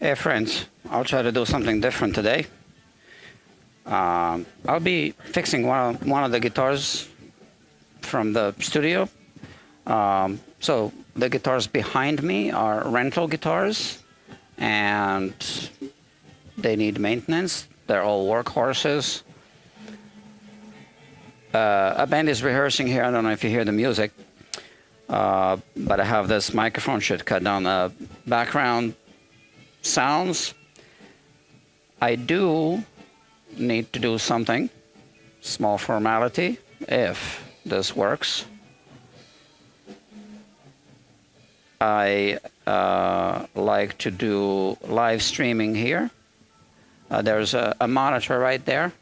Hey friends, I'll try to do something different today. I'll be fixing one of the guitars from the studio. So the guitars behind me are rental guitars, and they need maintenance. They're all workhorses. A band is rehearsing here. I don't know if you hear the music, but I have this microphone should cut down the background sounds. I do need to do something, small formality, if this works. I like to do live streaming here. There's a monitor right there.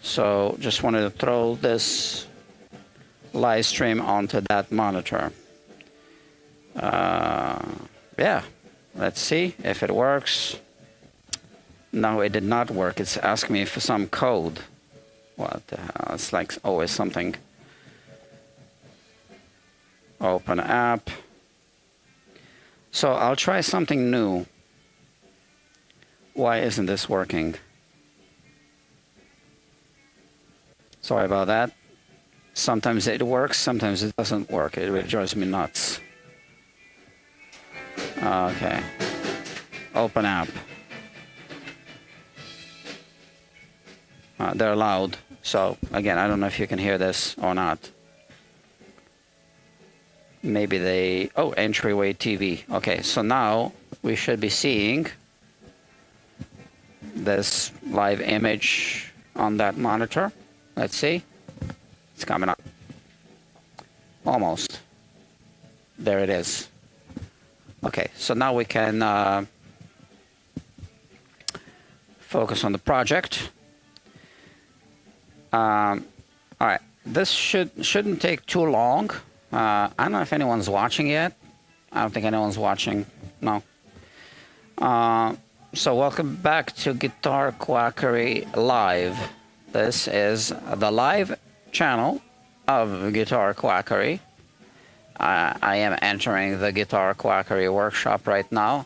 So just wanted to throw this live stream onto that monitor. Yeah, let's see if it works. No, it did not work. It's asking me for some code. What the hell? It's like always something. Open app. So I'll try something new. Why isn't this working? Sorry about that. Sometimes it works, sometimes it doesn't work. It drives me nuts. Okay. Open app. They're loud. So again, I don't know if you can hear this or not. Maybe they... Oh, entryway TV. Okay, so now we should be seeing this live image on that monitor. Let's see. It's coming up. Almost. There it is. Okay, so now we can focus on the project. All right, this shouldn't take too long. I don't know if anyone's watching yet. I don't think anyone's watching. No. So welcome back to Guitar Quackery Live. This is the live channel of Guitar Quackery. I am entering the Guitar Quackery workshop right now.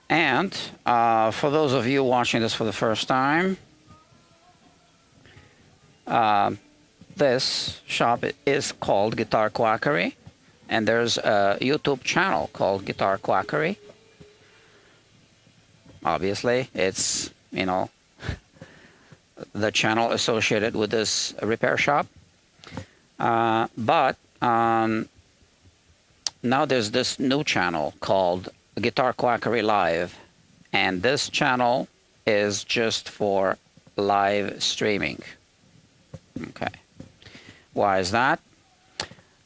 And for those of you watching this for the first time, this shop is called Guitar Quackery, and there's a YouTube channel called Guitar Quackery. Obviously, it's, you know, the channel associated with this repair shop. But now there's this new channel called Guitar Quackery Live, and this channel is just for live streaming. Okay. Why is that?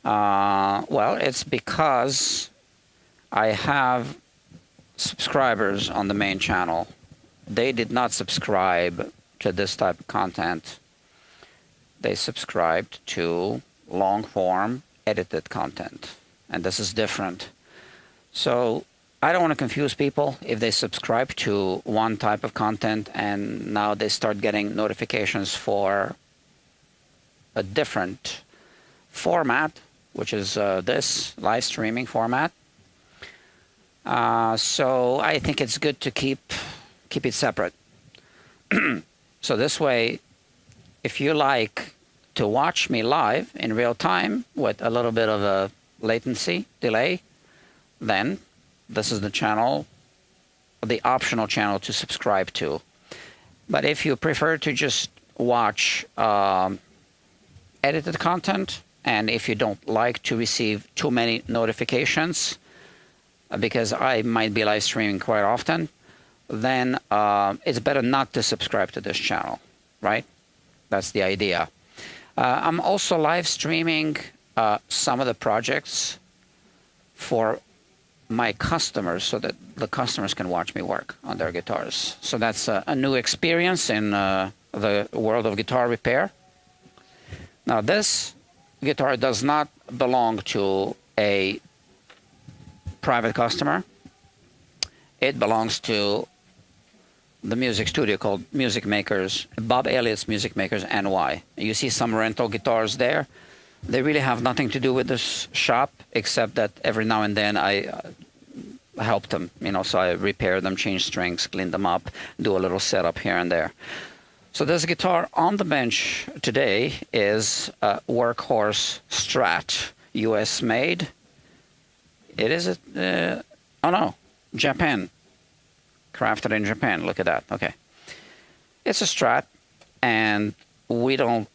Well, it's because I have subscribers on the main channel. They did not subscribe to this type of content. They subscribed to long form edited content, and this is different. So I don't want to confuse people if they subscribe to one type of content and now they start getting notifications for a different format, which is this live streaming format. So I think it's good to keep it separate. So this way, if you like to watch me live in real time with a little bit of a latency delay, then this is the channel, the optional channel to subscribe to. But if you prefer to just watch edited content, and if you don't like to receive too many notifications, because I might be live streaming quite often, then it's better not to subscribe to this channel, right? That's the idea. I'm also live streaming some of the projects for my customers so that the customers can watch me work on their guitars. So that's a new experience in the world of guitar repair. Now, this guitar does not belong to a private customer. It belongs to the music studio called Music Makers, Bob Elliott's Music Makers NY. You see some rental guitars there. They really have nothing to do with this shop, except that every now and then I help them, so I repair them, change strings, clean them up, do a little setup here and there. So this guitar on the bench today is a Workhorse Strat, US made. It is oh no, Japan, crafted in Japan. Look at that. Okay, it's a Strat, and we don't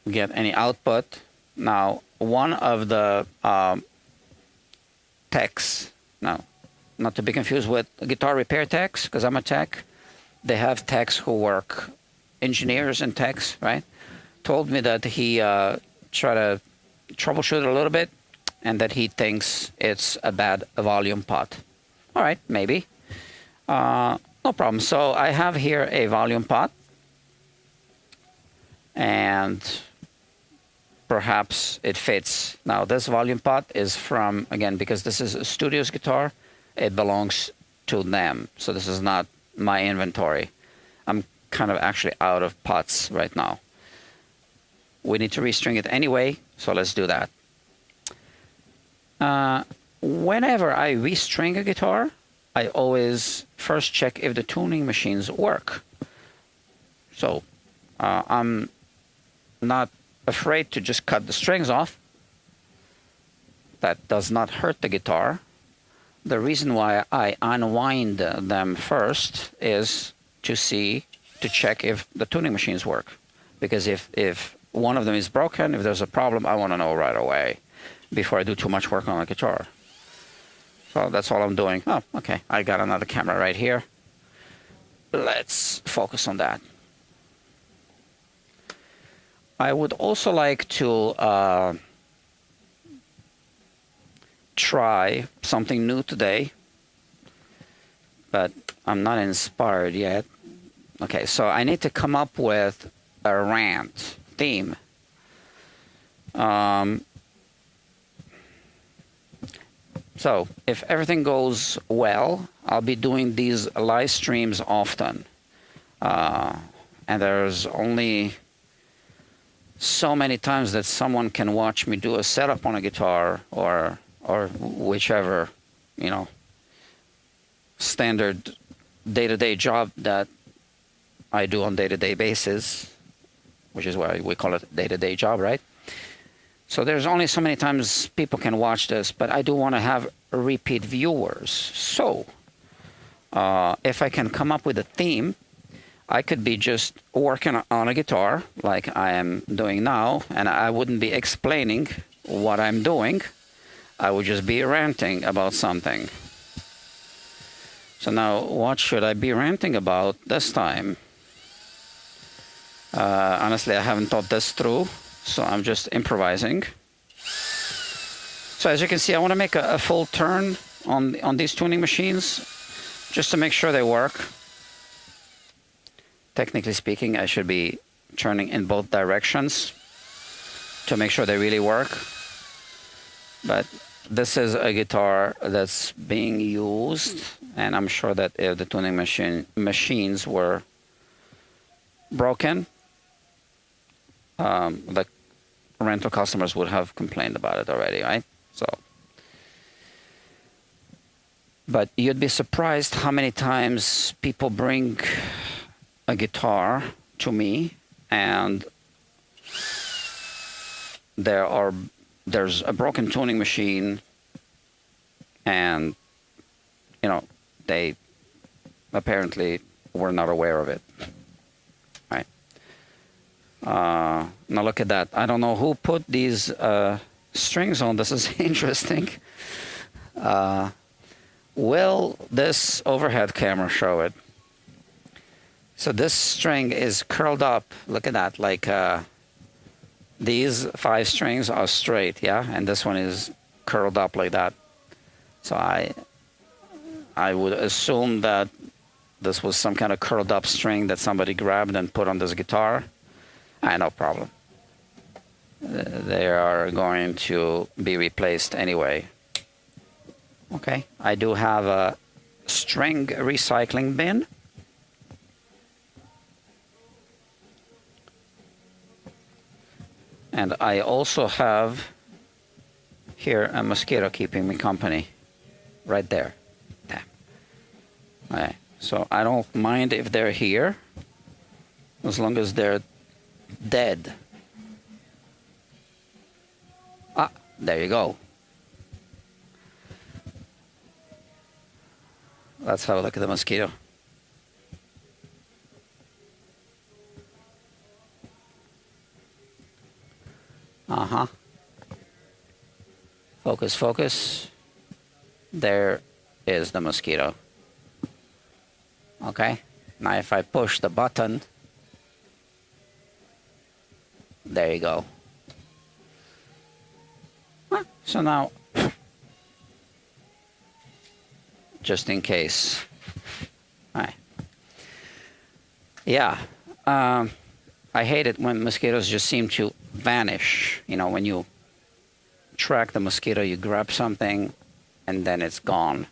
get any output. Now, one of the techs, no, not to be confused with guitar repair techs, because I'm a tech. They have techs who work, engineers and techs, right? Told me that he tried to troubleshoot it a little bit, and that he thinks it's a bad volume pot. All right, maybe. No problem. So I have here a volume pot, and perhaps it fits. Now, this volume pot is from, again, because this is a studio's guitar, it belongs to them. So this is not my inventory. I'm kind of actually out of pots right now. We need to restring it anyway, so let's do that. Whenever I restring a guitar, I always first check if the tuning machines work. So I'm not afraid to just cut the strings off. That does not hurt the guitar. The reason why I unwind them first is to check if the tuning machines work. Because if one of them is broken, if there's a problem, I want to know right away before I do too much work on the guitar. So that's all I'm doing. Oh, okay, I got another camera right here. Let's focus on that. I would also like to try something new today, but I'm not inspired yet. Okay, so I need to come up with a rant theme. So if everything goes well, I'll be doing these live streams often. And there's only so many times that someone can watch me do a setup on a guitar or whichever, standard day-to-day job that I do on day-to-day basis, which is why we call it day-to-day job, right? So there's only so many times people can watch this, but I do want to have repeat viewers. So if I can come up with a theme, I could be just working on a guitar like I am doing now, and I wouldn't be explaining what I'm doing. I would just be ranting about something. So now, what should I be ranting about this time? Honestly, I haven't thought this through, so I'm just improvising. So as you can see, I want to make a full turn on these tuning machines, just to make sure they work. Technically speaking, I should be turning in both directions to make sure they really work. But this is a guitar that's being used, and I'm sure that if the tuning machines were broken, the rental customers would have complained about it already, right? So, but you'd be surprised how many times people bring a guitar to me, and there's a broken tuning machine, and they apparently were not aware of it. Right? Now look at that. I don't know who put these strings on. This is interesting. Will this overhead camera show it? So this string is curled up. Look at that. Like these 5 strings are straight, yeah? And this one is curled up like that. So I would assume that this was some kind of curled up string that somebody grabbed and put on this guitar. No problem. They are going to be replaced anyway. Okay, I do have a string recycling bin. And I also have here a mosquito keeping me company, right there. Right. So I don't mind if they're here, as long as they're dead. Ah, there you go. Let's have a look at the mosquito. Uh-huh. Focus, focus. There is the mosquito. Okay. Now if I push the button, there you go. So now, just in case. All right. Yeah. I hate it when mosquitoes just seem to vanish. You know, when you track the mosquito, you grab something and then it's gone.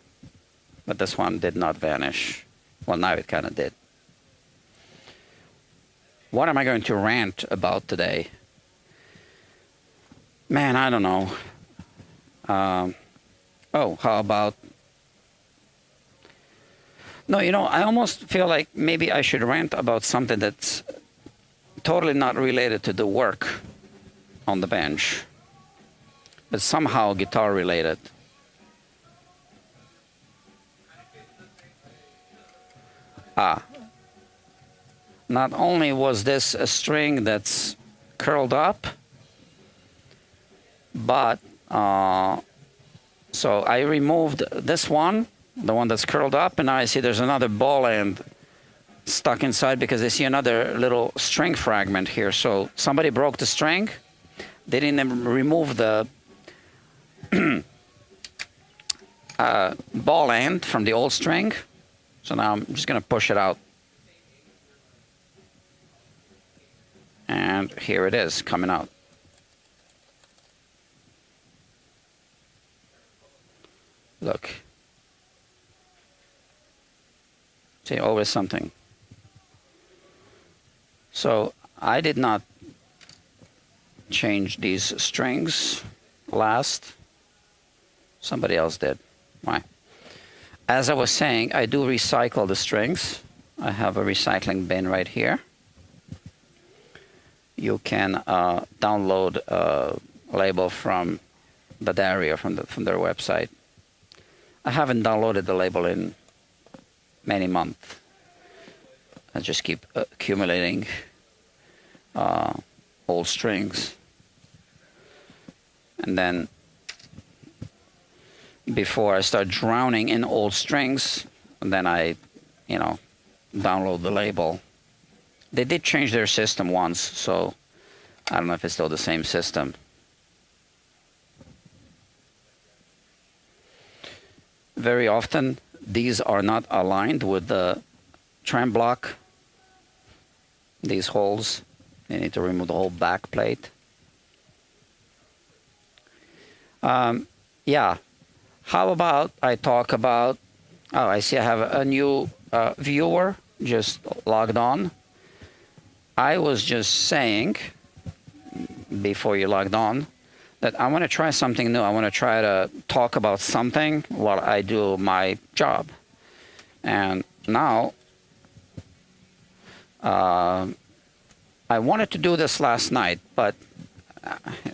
But this one did not vanish. Well, now it kind of did. What am I going to rant about today? Man, I don't know. How about... No, you know, I almost feel like maybe I should rant about something that's totally not related to the work on the bench, but somehow guitar related. Not only was this a string that's curled up, but so I removed this one, the one that's curled up, and now I see there's another ball end stuck inside because I see another little string fragment here. So somebody broke the string. They didn't even remove the ball end from the old string. So now I'm just going to push it out. And here it is coming out. Look. See, always something. So I did not change these strings last. Somebody else did. Why? As I was saying, I do recycle the strings. I have a recycling bin right here. You can download a label from the diary or from their website. I haven't downloaded the label in many months. I just keep accumulating old strings. And then before I start drowning in old strings, then I, download the label. They did change their system once, so I don't know if it's still the same system. Very often, these are not aligned with the trem block. These holes, you need to remove the whole back plate. Yeah. How about I talk about... Oh, I see I have a new viewer just logged on. I was just saying, before you logged on, that I want to try something new. I want to try to talk about something while I do my job. And now, I wanted to do this last night, but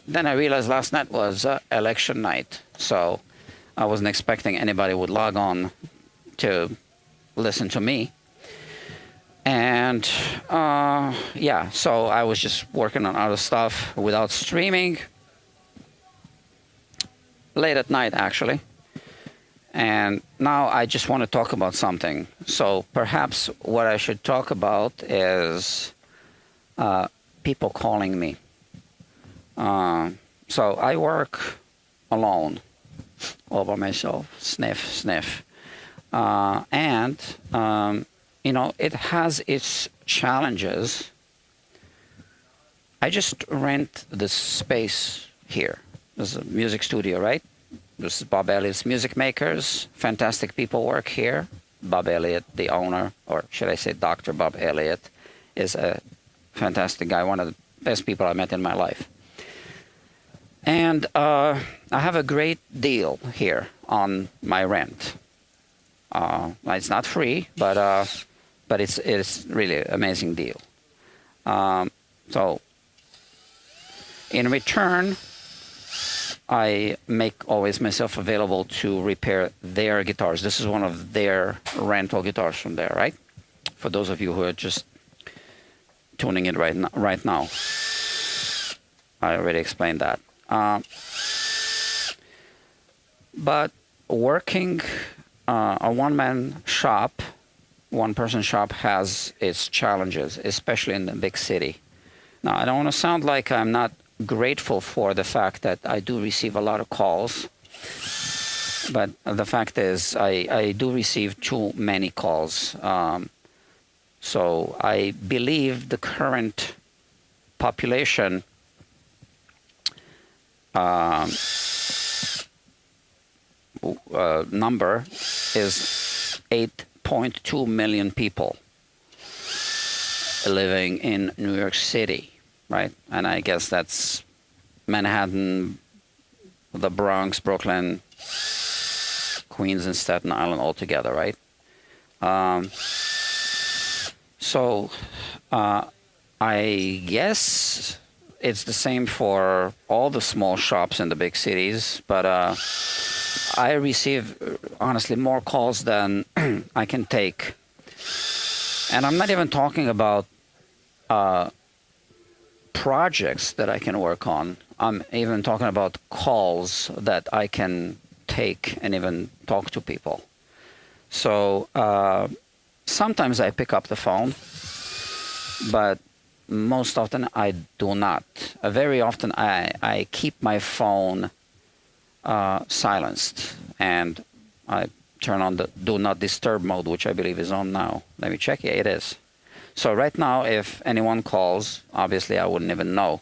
then I realized last night was election night. So I wasn't expecting anybody would log on to listen to me. And yeah, so I was just working on other stuff without streaming. Late at night, actually. And now I just want to talk about something. So perhaps what I should talk about is people calling me. So I work alone, all by myself, sniff, sniff. And it has its challenges. I just rent this space here. This is a music studio, right? This is Bob Elliott's Music Makers. Fantastic people work here. Bob Elliott, the owner, or should I say Dr. Bob Elliott, is a fantastic guy, one of the best people I met in my life. And I have a great deal here on my rent. It's not free, but it's really an amazing deal. So in return, I make always myself available to repair their guitars. This is one of their rental guitars from there, right? For those of you who are just tuning in right now. I already explained that. But working a one-man shop, one-person shop has its challenges, especially in the big city. Now, I don't want to sound like I'm not grateful for the fact that I do receive a lot of calls, but the fact is I do receive too many calls. So I believe the current population number is 8.2 million people living in New York City, right? And I guess that's Manhattan, the Bronx, Brooklyn, Queens, and Staten Island all together, right? So I guess it's the same for all the small shops in the big cities, but I receive, honestly, more calls than I can take. And I'm not even talking about projects that I can work on. I'm even talking about calls that I can take and even talk to people. So sometimes I pick up the phone, but most often I do not. Very often I keep my phone silenced, and I turn on the do not disturb mode, which I believe is on now. Let me check. Yeah, it is. So right now, if anyone calls, obviously I wouldn't even know.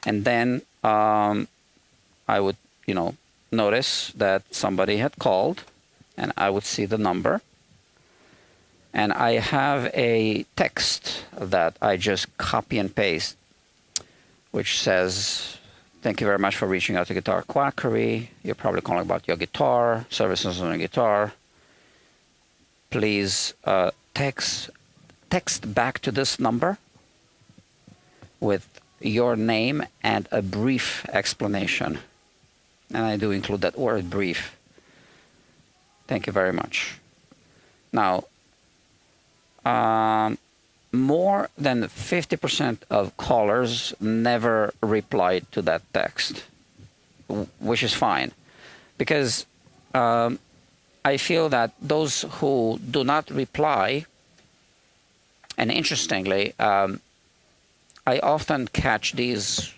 And then I would, notice that somebody had called, and I would see the number. And I have a text that I just copy and paste, which says, "Thank you very much for reaching out to Guitar Quackery. You're probably calling about your guitar, services on your guitar. Please text back to this number with your name and a brief explanation." And I do include that word, brief. Thank you very much. Now, more than 50% of callers never replied to that text, which is fine, because I feel that those who do not reply, and interestingly, I often catch these,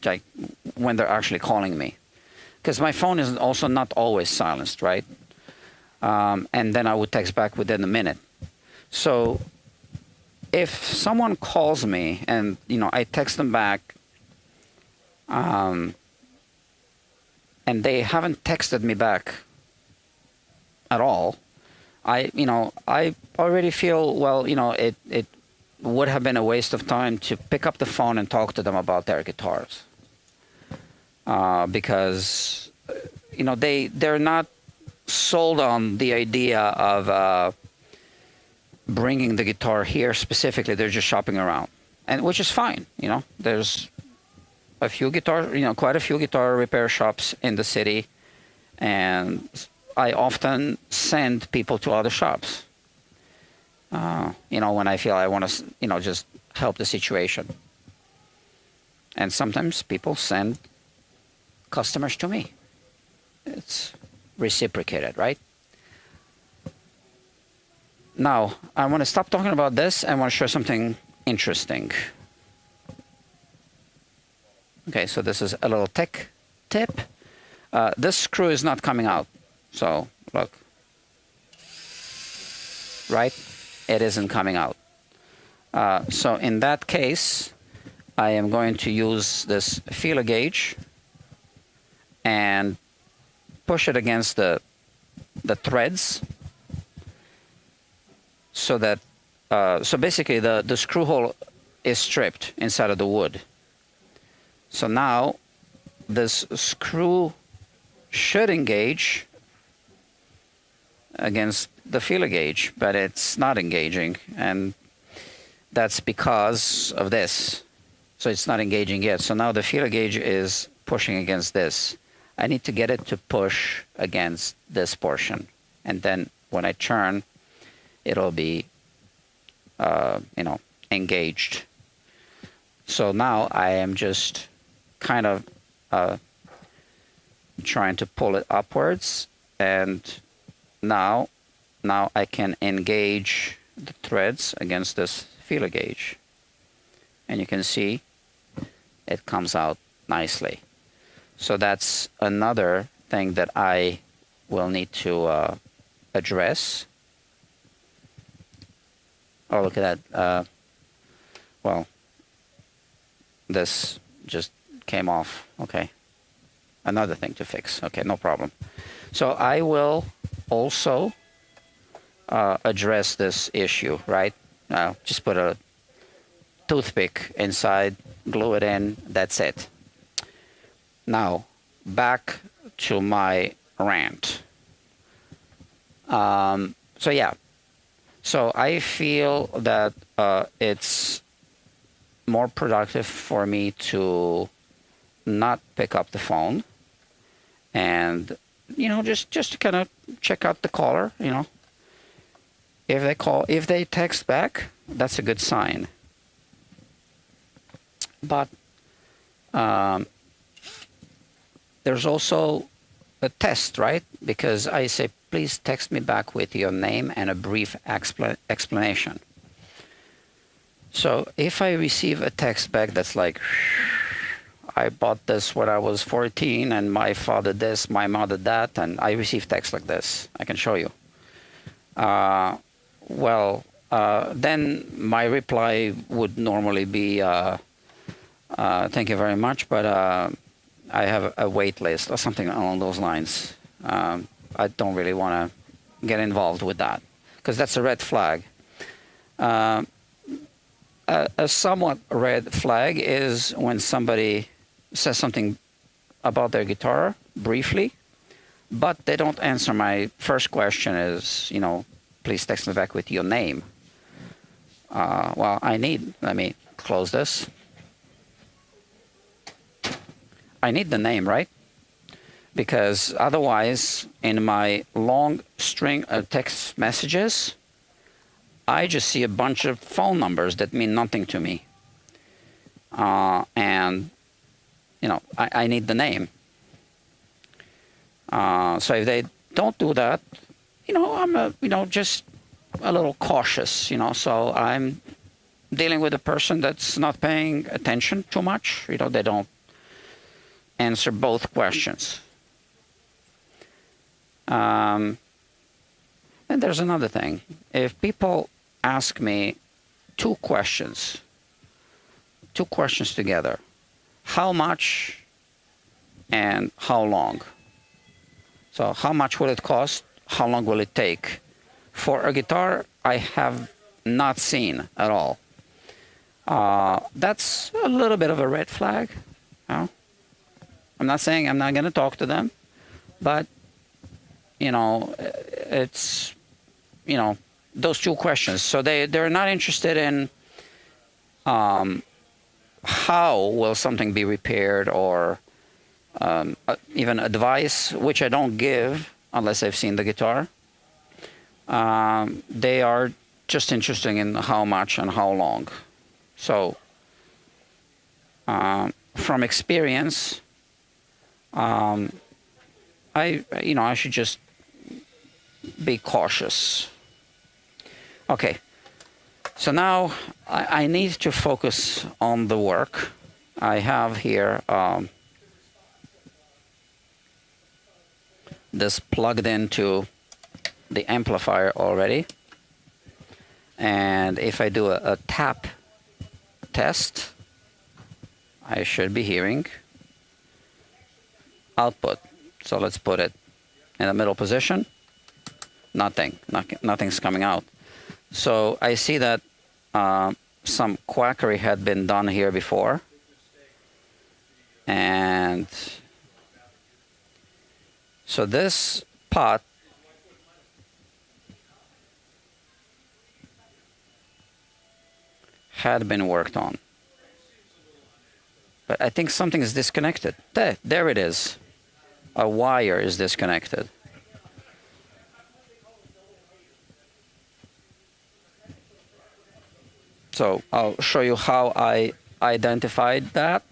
like when they're actually calling me, because my phone is also not always silenced, right? And then I would text back within a minute. So if someone calls me and, I text them back, and they haven't texted me back at all, I already feel, well, it would have been a waste of time to pick up the phone and talk to them about their guitars. Because, they're not sold on the idea of bringing the guitar here specifically. They're just shopping around, and which is fine. There's a few quite a few guitar repair shops in the city, and I often send people to other shops. When I feel I want to, just help the situation. And sometimes people send customers to me. It's reciprocated, right? Now, I want to stop talking about this. I want to show something interesting. Okay, so this is a little tech tip. This screw is not coming out. So, look. Right? It isn't coming out. So in that case, I am going to use this feeler gauge and push it against the threads, so that so basically the screw hole is stripped inside of the wood. So now this screw should engage against the feeler gauge, but it's not engaging, and that's because of this. So it's not engaging yet. So now the feeler gauge is pushing against this. I need to get it to push against this portion, and then when I turn, it'll be, engaged. So now I am just kind of trying to pull it upwards, and now I can engage the threads against this feeler gauge, and you can see it comes out nicely. So that's another thing that I will need to address. Oh, look at that. Well, this just came off. Okay. Another thing to fix. Okay, no problem. So I will also address this issue, right? Just put a toothpick inside, glue it in, that's it. Now, back to my rant. So yeah. So I feel that it's more productive for me to not pick up the phone and, just to kind of check out the caller, If they text back, that's a good sign. But there's also a test, right? Because I say, please text me back with your name and a brief explanation. So if I receive a text back that's like, I bought this when I was 14 and my father this, my mother that, and I receive text like this, I can show you. Then my reply would normally be, thank you very much, but I have a wait list or something along those lines. I don't really want to get involved with that because that's a red flag. A somewhat red flag is when somebody says something about their guitar briefly, but they don't answer my first question is, please text me back with your name. Let me close this. I need the name, right? Because otherwise, in my long string of text messages, I just see a bunch of phone numbers that mean nothing to me. I need the name. So if they don't do that, I'm just a little cautious, so I'm dealing with a person that's not paying attention too much. They don't answer both questions. And there's another thing. If people ask me two questions together, how much and how long? So how much will it cost? How long will it take? For a guitar I have not seen at all. That's a little bit of a red flag. I'm not saying I'm not going to talk to them, but it's those two questions. So they're not interested in how will something be repaired or even advice, which I don't give unless I've seen the guitar. They are just interested in how much and how long. So from experience, I should just be cautious. Okay, so now I need to focus on the work. I have here this plugged into the amplifier already, and if I do a tap test, I should be hearing output. So let's put it in the middle position. Nothing's coming out. So I see that some quackery had been done here before, and so this pot had been worked on. But I think something is disconnected. There it is. A wire is disconnected. So I'll show you how I identified that.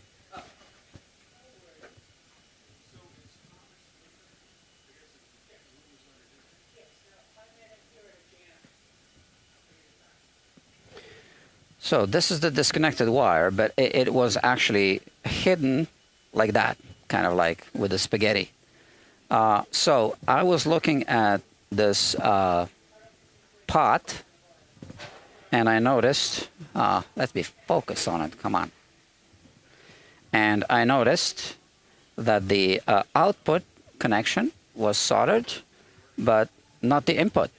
So this is the disconnected wire, but it was actually hidden like that, kind of like with the spaghetti. So I was looking at this pot, and I noticed, let me focus on it, come on. And I noticed that the output connection was soldered, but not the input.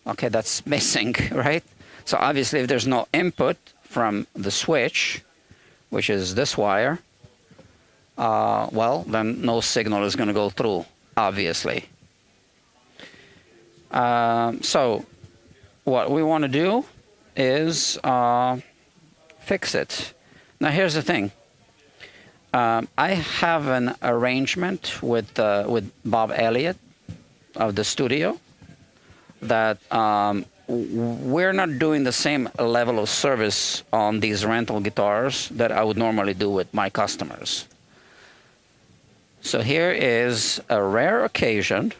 Okay, that's missing, right? So obviously if there's no input from the switch, which is this wire, well, then no signal is going to go through, obviously. So what we want to do is fix it. Now here's the thing. I have an arrangement with Bob Elliott of the studio that we're not doing the same level of service on these rental guitars that I would normally do with my customers. So here is a rare occasion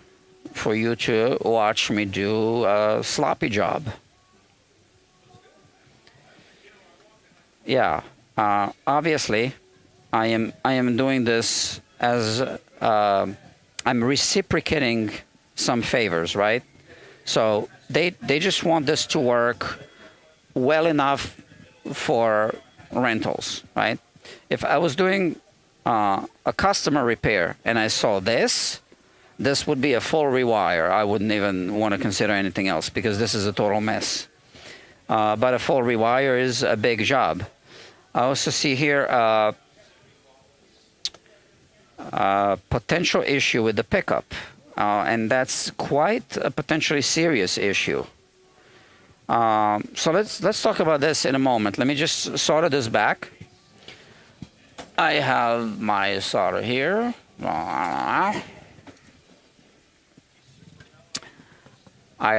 for you to watch me do a sloppy job. Yeah, obviously, I am doing this as I'm reciprocating some favors, right? So they just want this to work well enough for rentals, right? If I was doing a customer repair and I saw this would be a full rewire. I wouldn't even want to consider anything else because this is a total mess. But a full rewire is a big job. I also see here a potential issue with the pickup. And that's quite a potentially serious issue. So let's talk about this in a moment. Let me just solder this back. I have my solder here. I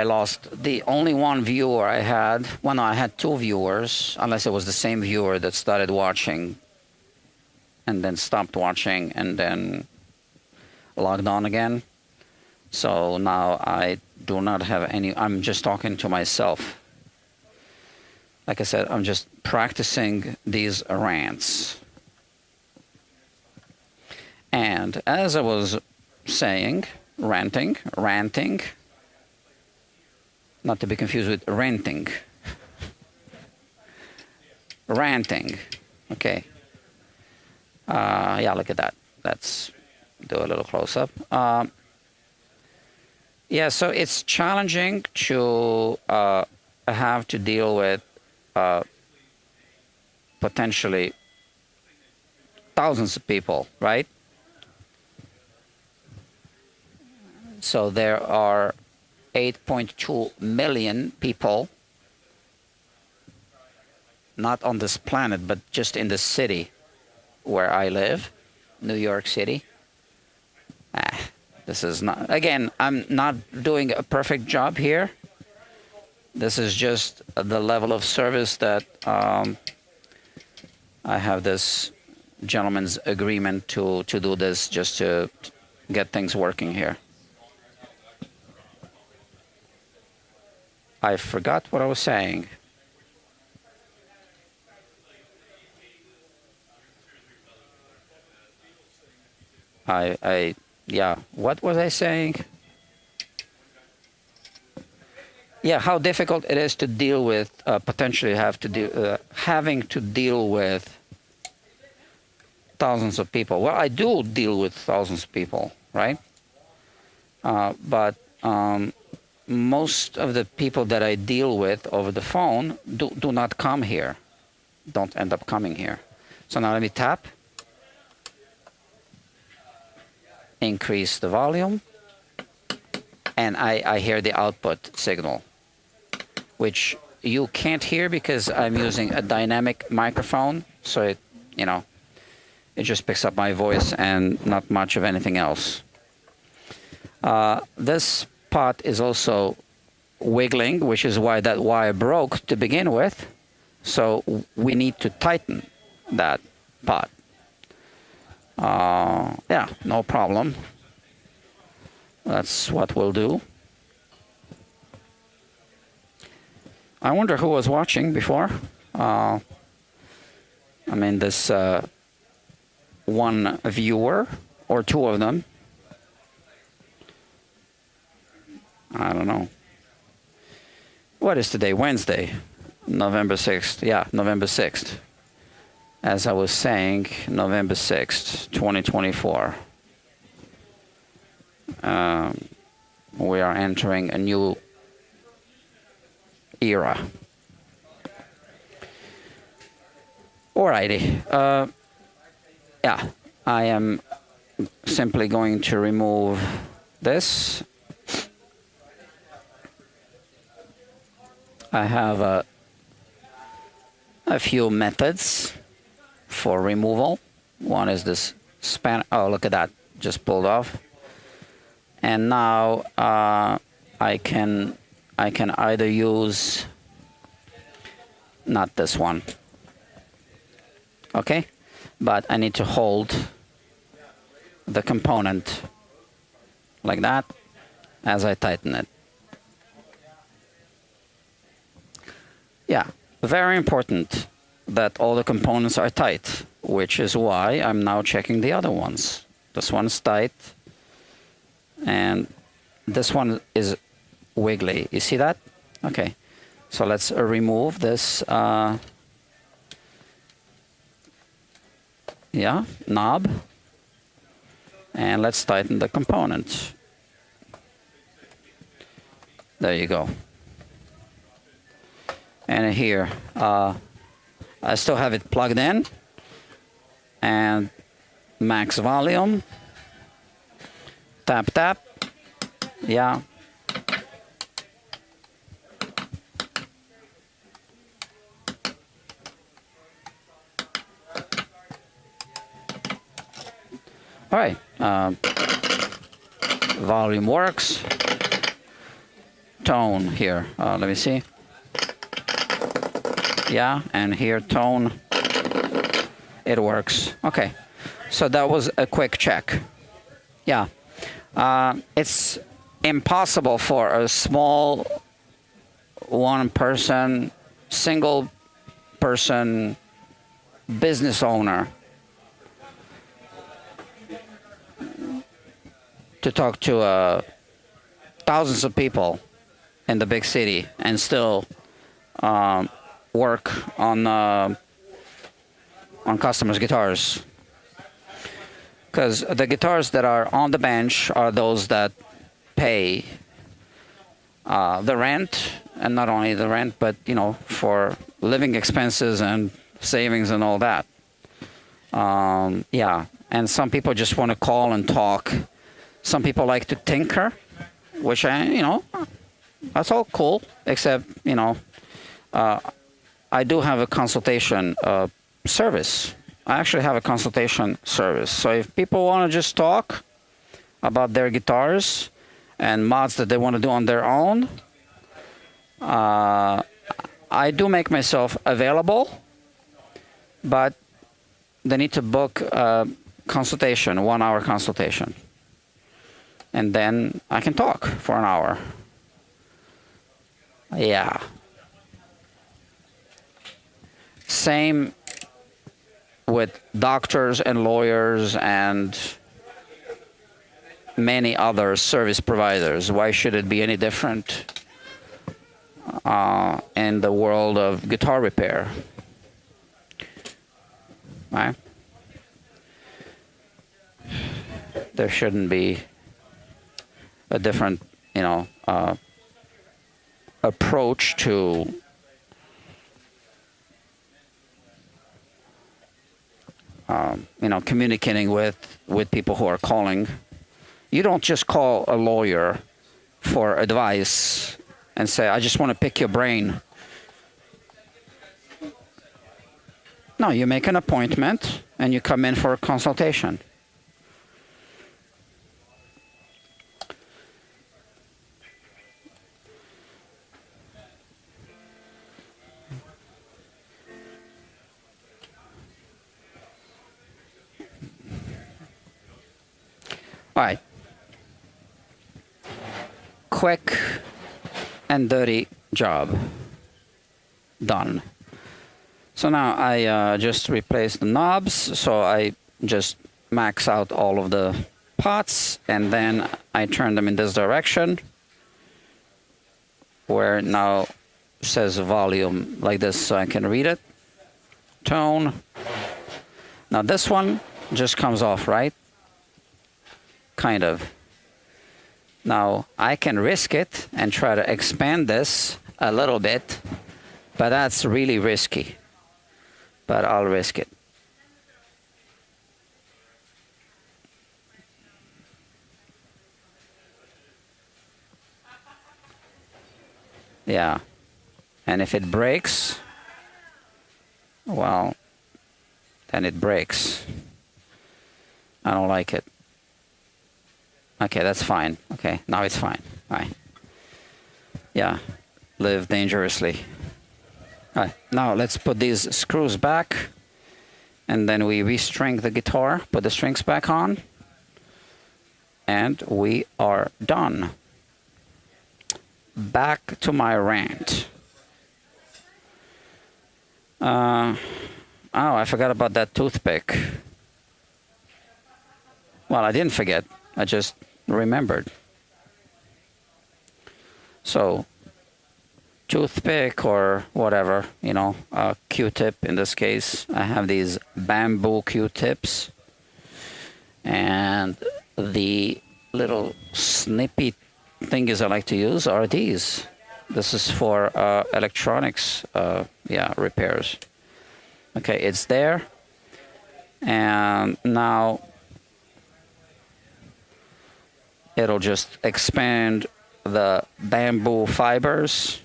lost the only one viewer I had. Well, no, I had two viewers, unless it was the same viewer that started watching and then stopped watching and then logged on again. So now I do not have any, I'm just talking to myself. Like I said, I'm just practicing these rants. And as I was saying, ranting, not to be confused with renting. Ranting, okay. Yeah, look at that. Let's do a little close-up. Yeah, so it's challenging to have to deal with potentially thousands of people, right? So there are 8.2 million people, not on this planet, but just in the city where I live, New York City. This is not, again, I'm not doing a perfect job here. This is just the level of service that I have this gentleman's agreement to do this just to get things working here. I forgot what I was saying. Yeah, what was I saying? Yeah, how difficult it is to deal with, potentially having to deal with thousands of people. Well, I do deal with thousands of people, right? But most of the people that I deal with over the phone do not come here, don't end up coming here. So now let me tap. Increase the volume, and I hear the output signal, which you can't hear because I'm using a dynamic microphone, so it just picks up my voice and not much of anything else. This pot is also wiggling, which is why that wire broke to begin with. So we need to tighten that pot. Yeah, no problem. That's what we'll do. I wonder who was watching before. I mean, this one viewer or two of them. I don't know. What is today? Wednesday, November 6th. Yeah, November 6th. As I was saying, November 6th, 2024. We are entering a new era. Alrighty. Yeah, I am simply going to remove this. I have a few methods for removal. One is this span. Oh, look at that, just pulled off. And now I can either use not this one. Okay, but I need to hold the component like that as I tighten it. Yeah, very important that all the components are tight, which is why I'm now checking the other ones. This one's tight, and this one is wiggly. You see that? Okay, so let's remove this knob, and let's tighten the component. There you go. And here, I still have it plugged in, and max volume, tap, tap, yeah. All right, volume works, tone here, let me see. Yeah, and here tone, it works. Okay, so that was a quick check. Yeah, it's impossible for a small one-person, single-person business owner to talk to thousands of people in the big city and still work on customers' guitars, because the guitars that are on the bench are those that pay the rent, and not only the rent, but for living expenses and savings and all that. Yeah, and some people just want to call and talk. Some people like to tinker, which that's all cool, except I do have a consultation service. I actually have a consultation service. So if people want to just talk about their guitars and mods that they want to do on their own, I do make myself available, but they need to book a consultation, 1 hour consultation. And then I can talk for an hour. Yeah. Same with doctors and lawyers and many other service providers. Why should it be any different in the world of guitar repair? Right? There shouldn't be a different, approach to communicating with people who are calling. You don't just call a lawyer for advice and say, I just want to pick your brain No, you make an appointment and you come in for a consultation. All right. Quick and dirty job. Done. So now I just replace the knobs. So I just max out all of the pots and then I turn them in this direction where it now says volume like this so I can read it. Tone. Now this one just comes off, right? Kind of. Now I can risk it and try to expand this a little bit, but that's really risky. But I'll risk it. Yeah. And if it breaks, well, then it breaks. I don't like it. Okay, that's fine. Okay, now it's fine. All right. Yeah, live dangerously. All right, now let's put these screws back and then we restring the guitar, put the strings back on, and we are done. Back to my rant. Oh, I forgot about that toothpick. Well, I didn't forget. I just remembered. So, toothpick or whatever, you know, a Q-tip in this case. I have these bamboo Q-tips. And the little snippy thingies I like to use are these. This is for electronics, repairs. Okay, it's there. And now it'll just expand the bamboo fibers.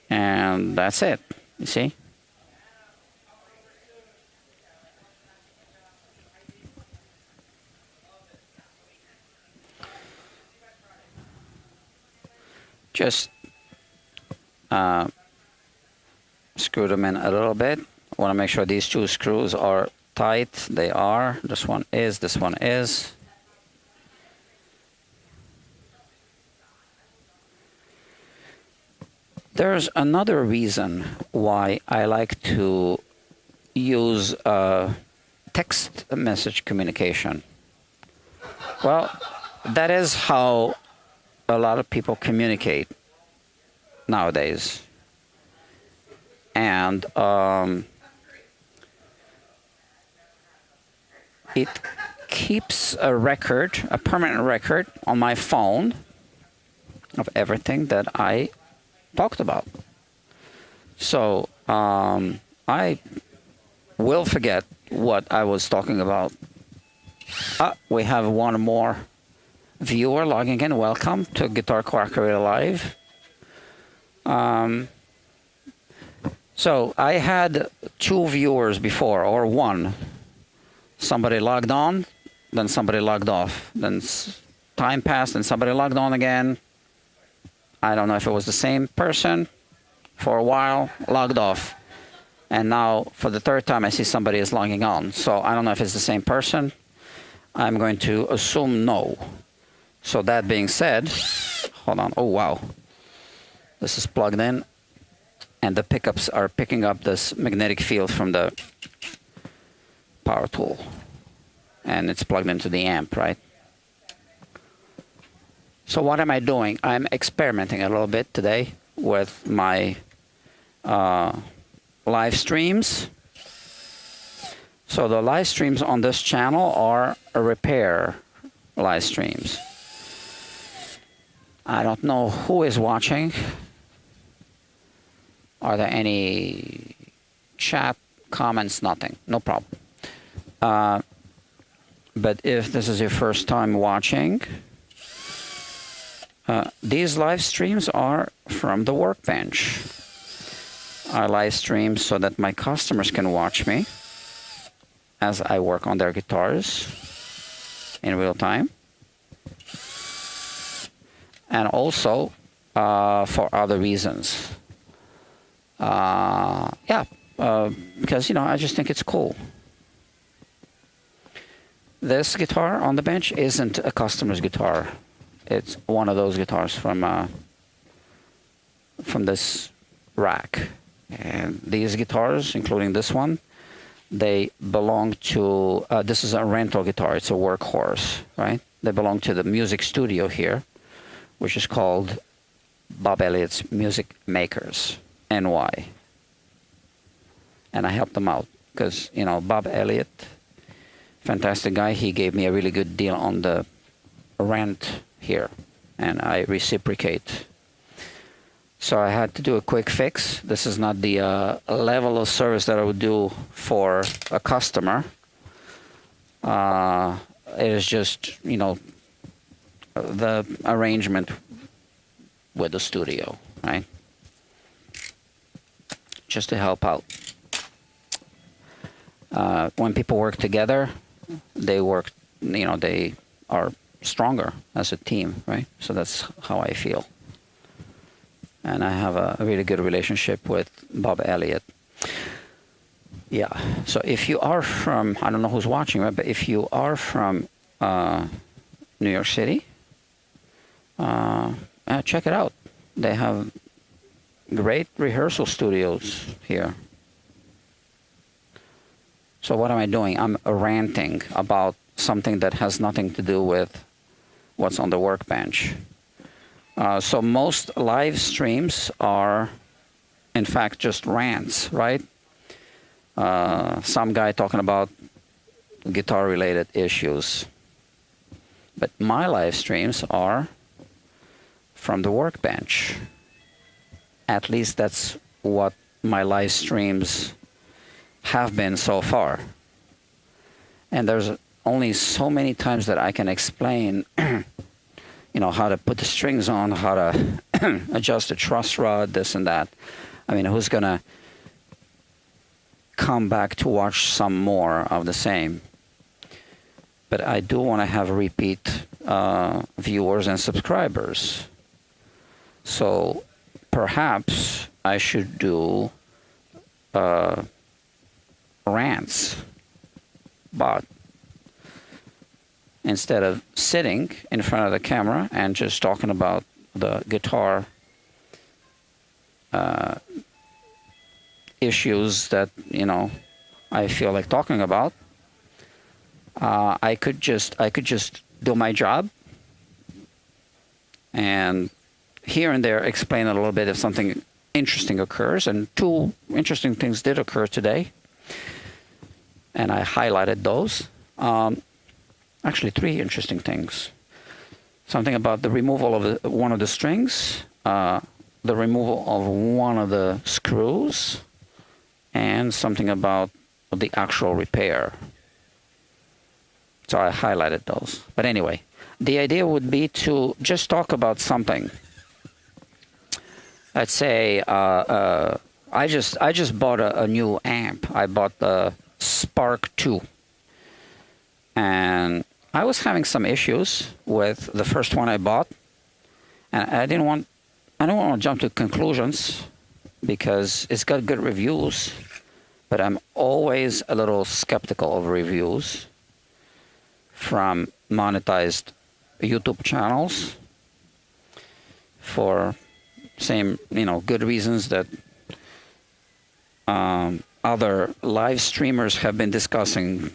And that's it, you see? Just screw them in a little bit. I want to make sure these two screws are tight. They are. This one is. This one is. There's another reason why I like to use text message communication. Well, that is how a lot of people communicate nowadays. And it keeps a record, a permanent record on my phone of everything that I talked about. So I will forget what I was talking about. We have one more viewer logging in. Welcome to Guitar Quackery Live. So I had 2 viewers before, or one. Somebody logged on, then somebody logged off. Then time passed and somebody logged on again. I don't know if it was the same person. For a while, logged off. And now, for the 3rd time, I see somebody is logging on. So I don't know if it's the same person. I'm going to assume no. So that being said, hold on. Oh, wow. This is plugged in. And the pickups are picking up this magnetic field from the power tool. And it's plugged into the amp, right? So what am I doing? I'm experimenting a little bit today with my live streams. So the live streams on this channel are a repair live streams. I don't know who is watching. Are there any chat, comments? Nothing. No problem. But if this is your first time watching, these live streams are from the workbench. I live stream so that my customers can watch me as I work on their guitars in real time. And also for other reasons. Because, I just think it's cool. This guitar on the bench isn't a customer's guitar. It's one of those guitars from this rack. And these guitars, including this one, they belong to, this is a rental guitar. It's a workhorse, right? They belong to the music studio here, which is called Bob Elliott's Music Makers, NY. And I helped them out because, Bob Elliott, fantastic guy, he gave me a really good deal on the Rant here, and I reciprocate. So I had to do a quick fix. This is not the level of service that I would do for a customer. It is just, the arrangement with the studio, right? Just to help out. When people work together, they are stronger as a team, right? So that's how I feel. And I have a really good relationship with Bob Elliott. Yeah. So if you are from, I don't know who's watching, right? But if you are from New York City, check it out. They have great rehearsal studios here. So what am I doing? I'm ranting about something that has nothing to do with what's on the workbench. So most live streams are, in fact, just rants, right? Some guy talking about guitar-related issues. But my live streams are from the workbench. At least that's what my live streams have been so far. And there's only so many times that I can explain how to put the strings on, how to adjust the truss rod, this and that. I mean, who's going to come back to watch some more of the same? But I do want to have repeat viewers and subscribers. So perhaps I should do rants, but instead of sitting in front of the camera and just talking about the guitar issues that I feel like talking about, I could just do my job and here and there explain a little bit if something interesting occurs. And 2 interesting things did occur today, and I highlighted those. Actually, 3 interesting things. Something about the removal of one of the strings, the removal of one of the screws, and something about the actual repair. So I highlighted those. But anyway, the idea would be to just talk about something. Let's say I just bought a new amp. I bought the Spark 2. And I was having some issues with the first one I bought, and I don't want to jump to conclusions because it's got good reviews, but I'm always a little skeptical of reviews from monetized YouTube channels for same good reasons that other live streamers have been discussing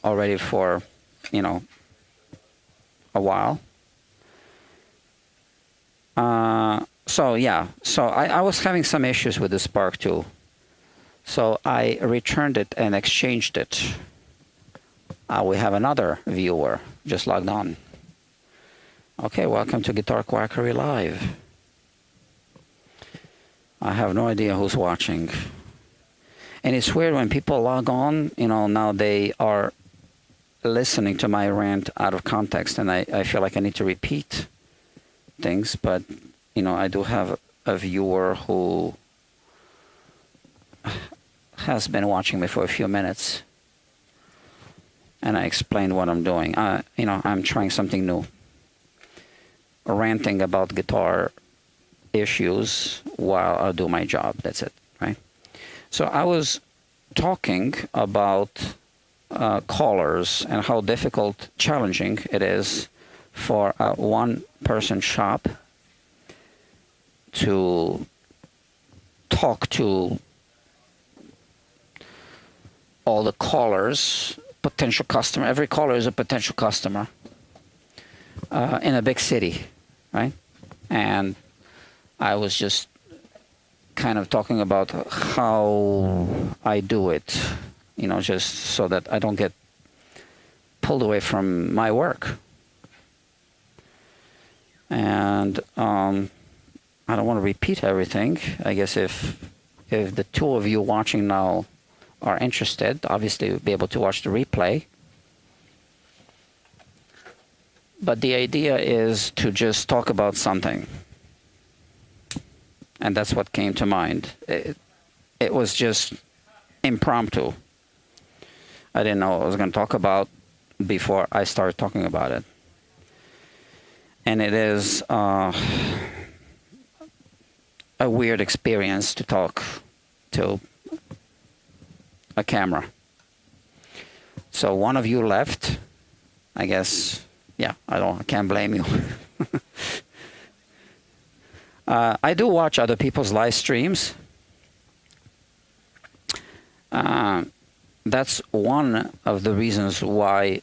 already for a while. So I was having some issues with the Spark 2. So I returned it and exchanged it. We have another viewer just logged on. Okay, welcome to Guitar Quackery Live. I have no idea who's watching. And it's weird when people log on, now they are listening to my rant out of context, and I feel like I need to repeat things, but I do have a viewer who has been watching me for a few minutes, and I explained what I'm doing. I'm trying something new, ranting about guitar issues while I do my job. That's it, right? So I was talking about callers and how difficult, challenging it is for a one-person shop to talk to all the callers, potential customer. Every caller is a potential customer in a big city, right? And I was just kind of talking about how I do it, just so that I don't get pulled away from my work. And I don't want to repeat everything. I guess if the two of you watching now are interested, obviously you'll be able to watch the replay. But the idea is to just talk about something. And that's what came to mind. It was just impromptu. I didn't know what I was going to talk about before I started talking about it. And it is a weird experience to talk to a camera. So one of you left. I guess, yeah, I can't blame you. I do watch other people's live streams. That's one of the reasons why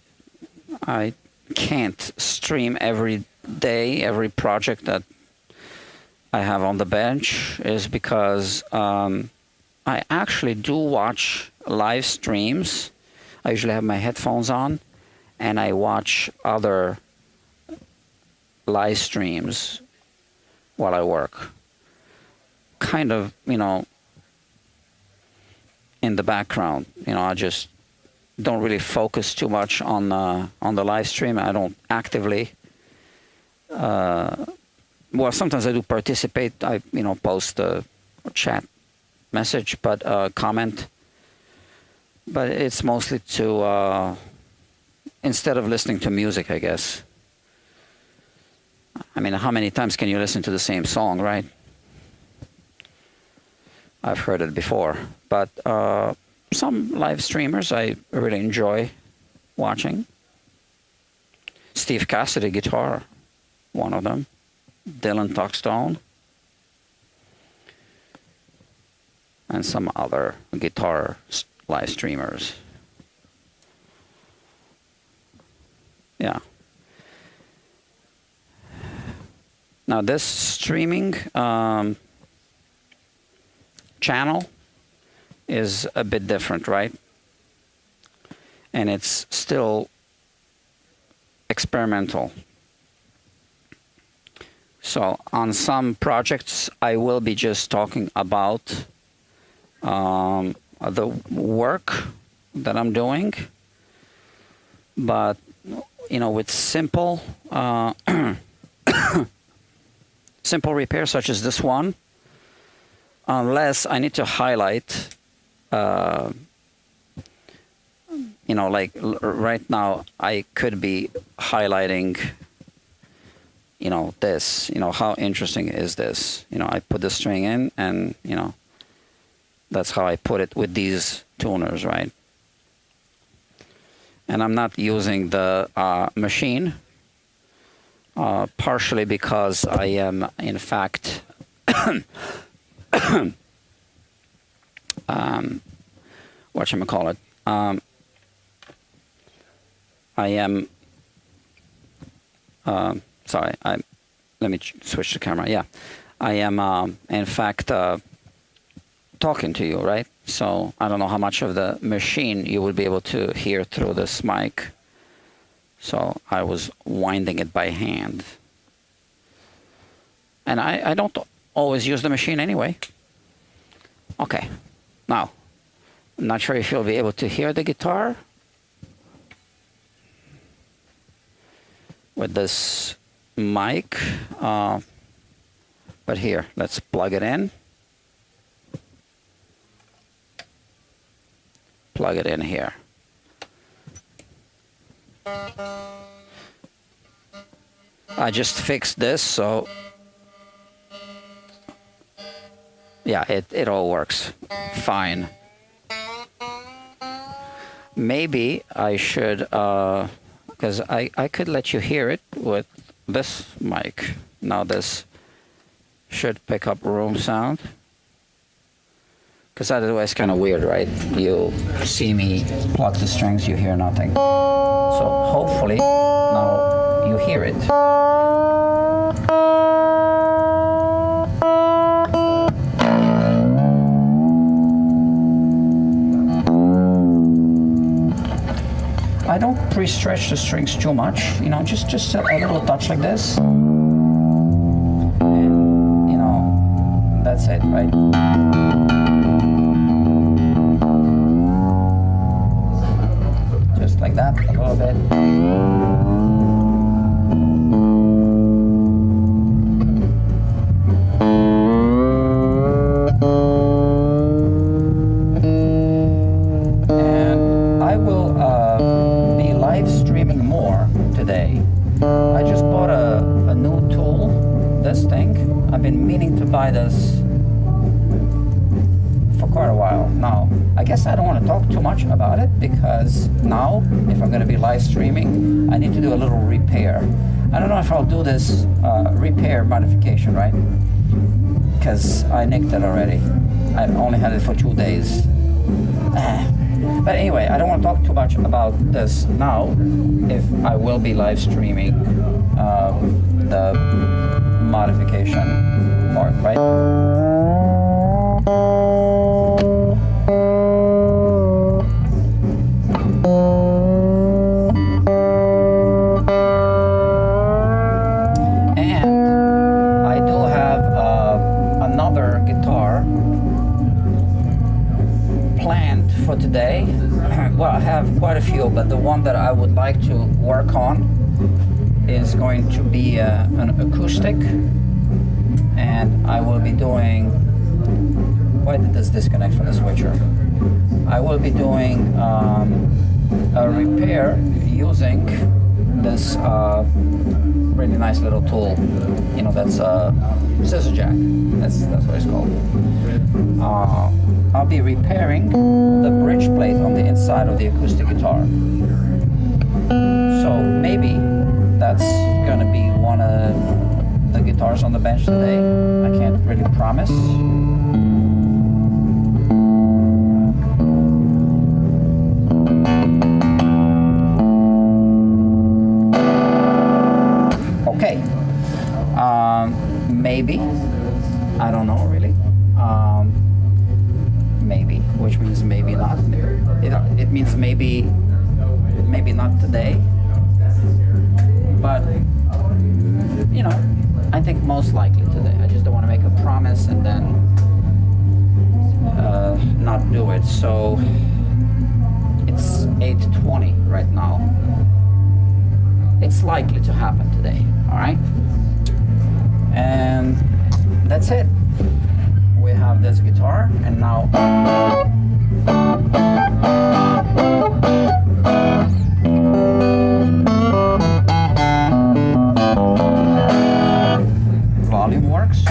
I can't stream every day, every project that I have on the bench, is because I actually do watch live streams. I usually have my headphones on, and I watch other live streams while I work. Kind of, in the background. I just don't really focus too much on the live stream. I don't actively. Well, sometimes I do participate. I post a chat message, but comment. But it's mostly to instead of listening to music, I guess. I mean, how many times can you listen to the same song, right? I've heard it before. But some live streamers I really enjoy watching. Steve Cassidy guitar, one of them. Dylan Tuckstone. And some other guitar live streamers. Yeah. Now this streaming channel is a bit different, right? And it's still experimental. So on some projects, I will be just talking about the work that I'm doing, but with simple simple repairs such as this one, unless I need to highlight, like right now, I could be highlighting, this, how interesting is this? I put the string in and, that's how I put it with these tuners, right? And I'm not using the machine, partially because I am, in fact, whatchamacallit, I am, sorry, let me switch the camera, yeah. I am, in fact, talking to you, right? So I don't know how much of the machine you would be able to hear through this mic. So I was winding it by hand. And I don't always use the machine anyway. Okay, now, I'm not sure if you'll be able to hear the guitar with this mic, but here, let's plug it in. plug it in here. I just fixed this, so yeah, it all works fine. Maybe I should, because I could let you hear it with this mic. Now this should pick up room sound. Because otherwise it's kind of weird, right? You see me pluck the strings, you hear nothing. So hopefully now you hear it. I don't pre-stretch the strings too much, you know, just a little touch like this. And, you know, that's it, right? Just like that, a little bit. And I will be live streaming more today. I just bought a new tool, this thing. I've been meaning to buy this for quite a while now. I guess I don't want to talk too much about it because now, if I'm going to be live streaming, I need to do a little repair. I don't know if I'll do this repair modification, right? Because I nicked it already. I only had it for 2 days. But anyway, I don't want to talk too much about this now, if I will be live streaming the modification part, right? For today, well, I have quite a few, but the one that I would like to work on is going to be an acoustic, and I will be doing, why did this disconnect from the switcher? I will be doing a repair using this really nice little tool, you know, that's a scissor jack, that's what it's called. I'll be repairing the bridge plate on the inside of the acoustic guitar. So maybe that's gonna be one of the guitars on the bench today. I can't really promise. Okay. Maybe. I don't know really. Maybe, which means maybe not. It means maybe not today. But, you know, I think most likely today. I just don't want to make a promise and then not do it. So it's 8:20 right now. It's likely to happen today, all right? And that's it. We have this guitar, and now volume works.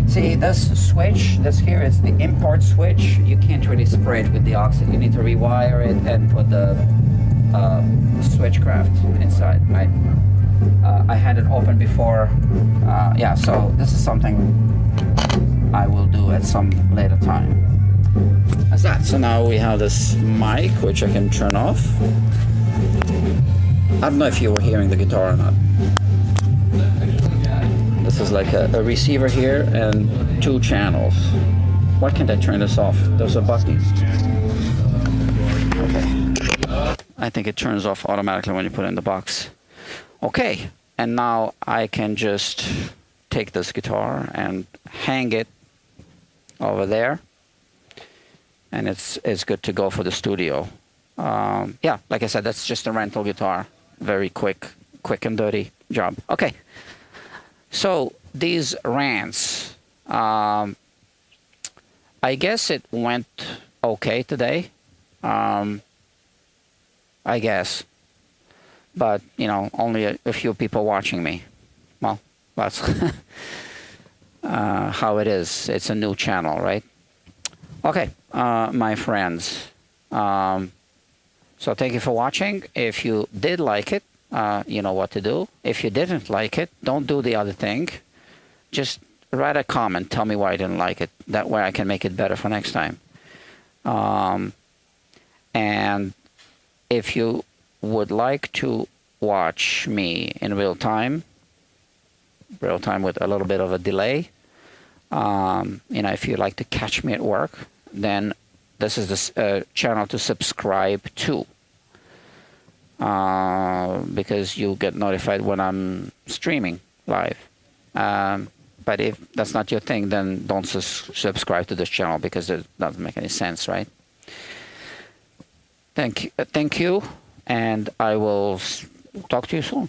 See, this switch that's here is the import switch. You can't really spray it with the oxygen. You need to rewire it and put the switchcraft inside, right? I had it open before. Yeah, so this is something I will do at some later time. That's that. So now we have this mic, which I can turn off. I don't know if you were hearing the guitar or not. This is like a receiver here and 2 channels. Why can't I turn this off? There's a button. Okay. I think it turns off automatically when you put it in the box. Okay, and now I can just take this guitar and hang it over there, and it's good to go for the studio. Yeah, like I said, that's just a rental guitar. Very quick and dirty job. Okay, so these Rants, I guess it went okay today. I guess. But, only a few people watching me. Well, that's how it is. It's a new channel, right? Okay, my friends. So thank you for watching. If you did like it, you know what to do. If you didn't like it, don't do the other thing. Just write a comment. Tell me why I didn't like it. That way I can make it better for next time. And if you would like to watch me in real time with a little bit of a delay, if you like to catch me at work, then this is the channel to subscribe to, because you'll get notified when I'm streaming live. But if that's not your thing, then don't subscribe to this channel, because it doesn't make any sense, right? Thank you, and I will talk to you soon.